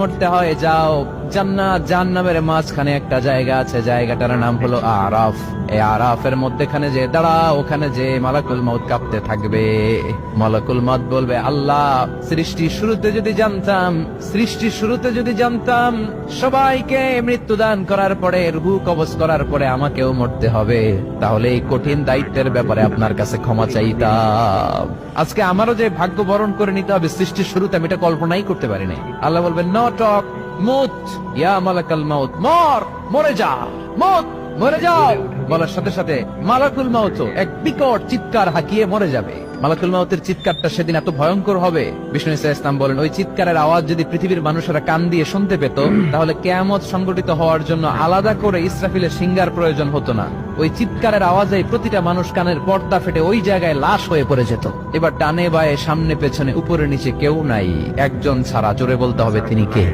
মরতে হয় যাও, জান্নাত জাহান্নামের মাঝখানে একটা জায়গা আছে, জায়গাটার নাম হলো আরাফ। এই আরাফের মধ্যখানে যে দাঁড়া, ওখানে যে মালাকুল মউত কাঁপতে থাকবে। মালাকুল মউত বলবে, আল্লাহ সৃষ্টির শুরুতে যদি জানতাম সবাইকে মৃত্যুদান করার পরে, রূহ কবজ করার পরে আমাকেও মরতে হবে, তাহলে এই কঠিন দায়িত্বের ব্যাপারে আপনার কাছে ক্ষমা চাইতাম। আজকে আমারও যে ভাগ্য বরণ করে নিতে হবে সৃষ্টির শুরুতে, আমি এটা কল্পনাই করতে পারি নাই। আল্লাহ বলবেন, নো টক মুত ইয়া মালাকুল মউত, মরে যা, মরে যাও। বলার সাথে সাথে মালাকুল মউত এক বিকট চিৎকার হাঁকিয়ে মরে যাবে। মালাকুল মউতের চিৎকারটা সেদিন এত ভয়ঙ্কর হবে, বিষ্ণু ইসলাম বলেন, ওই চিৎকারের আওয়াজ যদি পৃথিবীর মানুষেরা কান দিয়ে শুনতে পেত, তাহলে কিয়ামত সংগঠিত হওয়ার জন্য আলাদা করে ইসরাফিলের সিংহার প্রয়োজন হতো না। ওই চিৎকারের আওয়াজে প্রতিটা মানুষ কানের পর্দা ফেটে ওই জায়গায় লাশ হয়ে পড়ে যেত। এবার ডানে বায়ে সামনে পেছনে উপরে নিচে কেউ নাই, একজন ছাড়া। জোরে বলতে হবে, তিনি কে?